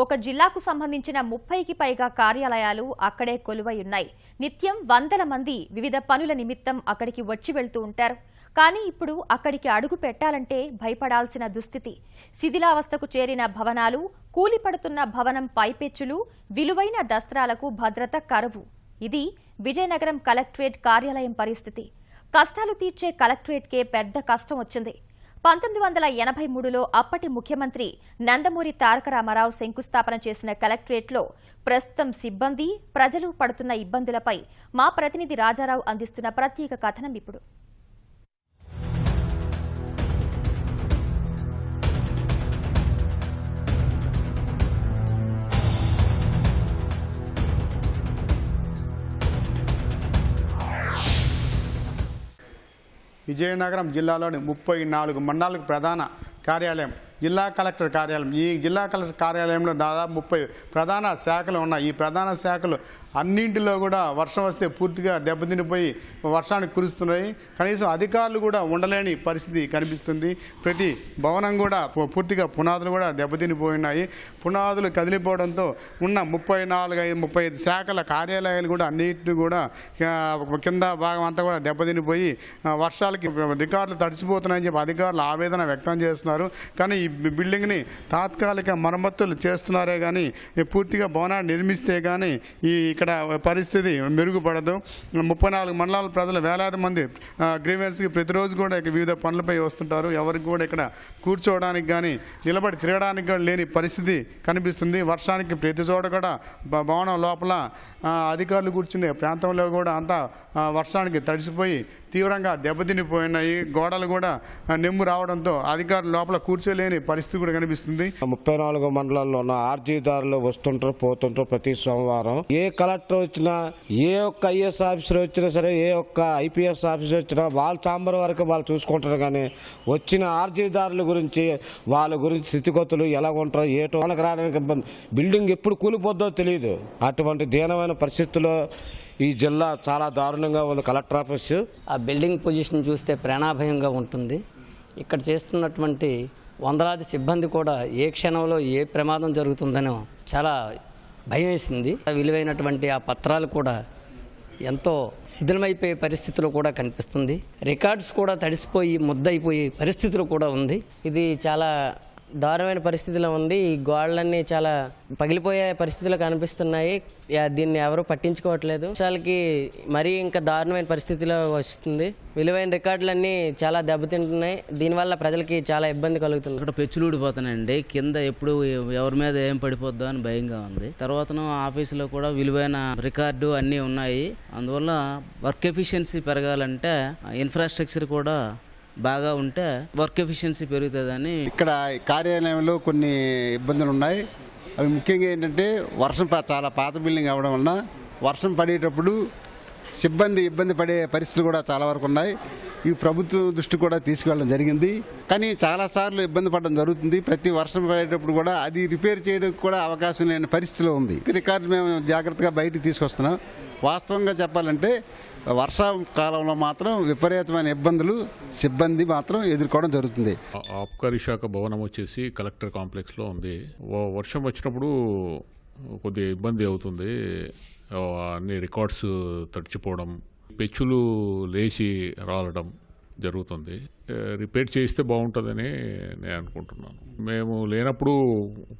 ఒక జిల్లాకు సంబంధించిన 30కి పైగా కార్యాలయాలు అక్కడే కొలువై ఉన్నాయి. నిత్యం వందల మంది వివిధ పనుల నిమిత్తం అక్కడికి వచ్చి వెళ్తూ ఉంటారు. కానీ ఇప్పుడు అక్కడికి అడుగు పెట్టాలంటే భయపడాల్సిన దుస్థితి. శిథిలావస్థకు చేరిన భవనాలు, కూలిపడుతున్న భవనం పైపెచ్చులు, విలువైన దస్త్రాలకు భద్రత కరువు. ఇది విజయనగరం కలెక్టరేట్ కార్యాలయం పరిస్థితి. కష్టాలు తీర్చే కలెక్టరేట్కే పెద్ద కష్టం వచ్చింది. 1983లో అప్పటి ముఖ్యమంత్రి నందమూరి తారక రామారావు శంకుస్థాపన చేసిన కలెక్టరేట్లో ప్రస్తుతం సిబ్బంది, ప్రజలు పడుతున్న ఇబ్బందులపై మా ప్రతినిధి రాజారావు అందిస్తున్న ప్రత్యేక కథనం ఇప్పుడు. విజయనగరం జిల్లాలోని 34 మండలాలకు ప్రధాన కార్యాలయం జిల్లా కలెక్టర్ కార్యాలయం. ఈ జిల్లా కలెక్టర్ కార్యాలయంలో దాదాపు 30 ప్రధాన శాఖలు ఉన్నాయి. ఈ ప్రధాన శాఖలు అన్నింటిలో కూడా వర్షం వస్తే పూర్తిగా దెబ్బతినిపోయి వర్షానికి కురుస్తున్నాయి. కనీసం అధికారులు కూడా ఉండలేని పరిస్థితి కనిపిస్తుంది. ప్రతి భవనం కూడా పూర్తిగా పునాదులు కూడా దెబ్బతినిపోయినాయి. పునాదులు కదిలిపోవడంతో ఉన్న 35 శాఖల కార్యాలయాలు కూడా అన్నింటినీ కూడా కింద భాగం అంతా కూడా దెబ్బతినిపోయి వర్షాలకి రికార్డులు తడిచిపోతున్నాయని చెప్పి అధికారులు ఆవేదన వ్యక్తం చేస్తున్నారు. కానీ ఈ బిల్డింగ్ని తాత్కాలిక మరమ్మతులు చేస్తున్నారే కానీ పూర్తిగా భవనాన్ని నిర్మిస్తే కానీ ఇక్కడ పరిస్థితి మెరుగుపడదు. 34 మండలాల ప్రజలు వేలాది మంది గ్రీవెన్స్కి ప్రతిరోజు కూడా వివిధ పనులపై వస్తుంటారు. ఎవరికి కూడా ఇక్కడ కూర్చోవడానికి కానీ నిలబడి తిరగడానికి కానీ లేని పరిస్థితి కనిపిస్తుంది. వర్షానికి ప్రతి చోట కూడా భవనం లోపల అధికారులు కూర్చునే ప్రాంతంలో కూడా అంతా వర్షానికి తడిసిపోయి తీవ్రంగా దెబ్బతినిపోయినాయి. గోడలు కూడా నెమ్ము రావడంతో అధికారులు లోపల కూర్చోలేని పరిస్థితి కూడా కనిపిస్తుంది. 34 మండలాల్లో ఉన్న ఆర్జీదారులు వస్తుంటారు, పోతుంటారు ప్రతి సోమవారం. ఏ కలెక్టర్ వచ్చినా, ఏ ఒక్క ఐఏఎస్ ఆఫీసర్ వచ్చినా సరే, ఏ ఒక్క ఐపీఎస్ ఆఫీసర్ వచ్చినా వాళ్ళ చాంబర్ వరకు వాళ్ళు చూసుకుంటారు. కానీ వచ్చిన ఆర్జీదారుల గురించి, వాళ్ళ గురించి స్థితిగతులు ఎలా ఉంటారో, ఏటో వాళ్ళకి రావడానికి ఇబ్బంది. బిల్డింగ్ ఎప్పుడు కూలిపోద్దో తెలియదు. అటువంటి దీనమైన పరిస్థితుల్లో ఈ జిల్లా చాలా దారుణంగా ఉంది. కలెక్టర్ ఆఫీస్ ఆ బిల్డింగ్ పొజిషన్ చూస్తే ప్రాణాభయంగా ఉంటుంది. ఇక్కడ చేస్తున్నటువంటి వందలాది సిబ్బంది కూడా ఏ క్షణంలో ఏ ప్రమాదం జరుగుతుందనో చాలా భయం వేసింది. విలువైనటువంటి ఆ పత్రాలు కూడా ఎంతో శిథిలమైపోయే పరిస్థితులు కూడా కనిపిస్తుంది. రికార్డ్స్ కూడా తడిసిపోయి ముద్దయిపోయే పరిస్థితులు కూడా ఉంది. ఇది చాలా దారుణమైన పరిస్థితిలో ఉంది. ఈ గోడలన్నీ చాలా పగిలిపోయే పరిస్థితులు కనిపిస్తున్నాయి. దీన్ని ఎవరు పట్టించుకోవట్లేదు. వర్షాలకి మరీ ఇంకా దారుణమైన పరిస్థితిలో వస్తుంది. విలువైన రికార్డులన్నీ చాలా దెబ్బతింటున్నాయి. దీనివల్ల ప్రజలకి చాలా ఇబ్బంది కలుగుతుంది. ఇక్కడ పెచ్చులు ఊడిపోతున్నాయండి. కింద ఎప్పుడు ఎవరి మీద ఏం పడిపోద్దో అని భయంగా ఉంది. తర్వాత ఆఫీసులో కూడా విలువైన రికార్డు అన్నీ ఉన్నాయి. అందువల్ల వర్క్ ఎఫిషియన్సీ పెరగాలంటే ఇన్ఫ్రాస్ట్రక్చర్ కూడా బాగా ఉంటే వర్క్ ఎఫిషియన్సీ పెరుగుతుందని. ఇక్కడ కార్యాలయంలో కొన్ని ఇబ్బందులు ఉన్నాయి. అవి ముఖ్యంగా ఏంటంటే వర్షం చాలా పాత బిల్డింగ్ అవ్వడం వలన వర్షం పడేటప్పుడు సిబ్బంది ఇబ్బంది పడే పరిస్థితులు కూడా చాలా వరకు ఉన్నాయి. ఈ ప్రభుత్వం దృష్టి కూడా తీసుకెళ్ళడం జరిగింది. కానీ చాలాసార్లు ఇబ్బంది పడడం జరుగుతుంది. ప్రతి వర్షం పడేటప్పుడు కూడా అది రిపేర్ చేయడానికి కూడా అవకాశం లేని పరిస్థితిలో ఉంది. రికార్డు మేము జాగ్రత్తగా బయటికి తీసుకొస్తున్నాం. వాస్తవంగా చెప్పాలంటే వర్షాకాలంలో మాత్రం విపరీతమైన ఇబ్బందులు సిబ్బంది మాత్రం ఎదుర్కోవడం జరుగుతుంది. ఆబ్కారీ శాఖ భవనం వచ్చేసి కలెక్టర్ కాంప్లెక్స్లో ఉంది. వర్షం వచ్చినప్పుడు కొద్దిగా ఇబ్బంది అవుతుంది. అన్ని రికార్డ్స్ తడిచిపోవడం, పెచ్చులు లేచి రాలడం జరుగుతుంది. రిపేర్ చేయిస్తే బాగుంటుందని నేను అనుకుంటున్నాను. మేము లేనప్పుడు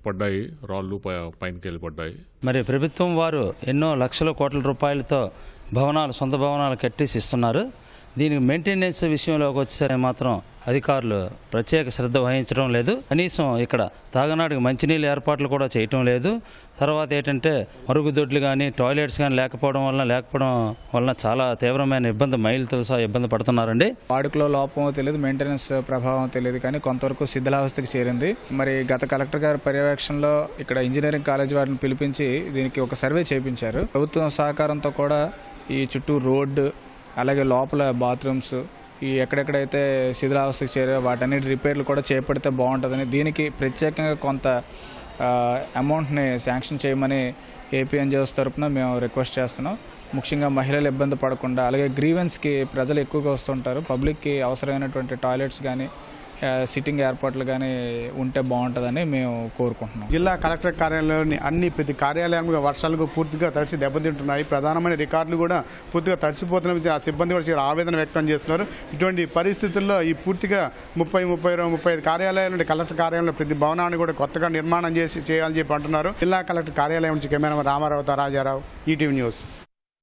పడ్డాయి రాళ్ళు, పైనకి వెళ్ళి పడ్డాయి. మరి ప్రభుత్వం వారు ఎన్నో లక్షల కోట్ల రూపాయలతో భవనాలు, సొంత భవనాలు కట్టేసి ఇస్తున్నారు. దీనికి మెయింటెనెన్స్ విషయంలోకి వచ్చేసరికి మాత్రం అధికారులు ప్రత్యేక శ్రద్ధ వహించడం లేదు. కనీసం ఇక్కడ తాగనాడికి మంచినీళ్ళ ఏర్పాట్లు కూడా చేయటం లేదు. తర్వాత ఏంటంటే మరుగుదొడ్లు కానీ టాయిలెట్స్ కానీ లేకపోవడం వలన చాలా తీవ్రమైన ఇబ్బంది, మహిళలతో సహా ఇబ్బంది పడుతున్నారండి. వాడుకలో లోపం తెలియదు, మెయింటెనెన్స్ ప్రభావం తెలియదు, కానీ కొంతవరకు శిథిలావస్థకి చేరింది. మరి గత కలెక్టర్ గారి పర్యవేక్షణలో ఇక్కడ ఇంజనీరింగ్ కాలేజ్ వారిని పిలిపించి దీనికి ఒక సర్వే చేయించారు. ప్రభుత్వం సహకారంతో కూడా ఈ చుట్టూ రోడ్డు, అలాగే లోపల బాత్రూమ్స్, ఈ ఎక్కడెక్కడైతే శిథిలావస్థకు చేరాయో వాటన్నిటి రిపేర్లు కూడా చేపడితే బాగుంటుందని, దీనికి ప్రత్యేకంగా కొంత అమౌంట్ని శాంక్షన్ చేయమని ఏపీఎన్జిఓస్ తరఫున మేము రిక్వెస్ట్ చేస్తున్నాం. ముఖ్యంగా మహిళలు ఇబ్బంది పడకుండా, అలాగే గ్రీవెన్స్కి ప్రజలు ఎక్కువగా వస్తుంటారు. పబ్లిక్కి అవసరమైనటువంటి టాయిలెట్స్ కానీ సిట్టింగ్ ఏర్పాట్లు కానీ ఉంటే బాగుంటుందని మేము కోరుకుంటున్నాం. జిల్లా కలెక్టర్ కార్యాలయంలోని ప్రతి కార్యాలయంలో వర్షాలకు పూర్తిగా తడిసి దెబ్బతింటున్నాయి. ప్రధానమైన రికార్డులు కూడా పూర్తిగా తడిసిపోతున్న ఆ సిబ్బంది కూడా చాలా ఆవేదన వ్యక్తం చేస్తున్నారు. ఇటువంటి పరిస్థితుల్లో ఈ పూర్తిగా 35 కార్యాలయాలు కలెక్టర్ కార్యాలయంలో ప్రతి భవనాన్ని కూడా కొత్తగా నిర్మాణం చేయాలని చెప్పి అంటున్నారు. జిల్లా కలెక్టర్ కార్యాలయం నుంచి కెమెరామెన్ రామారావుతో రాజారావు, ఈటీవీ న్యూస్.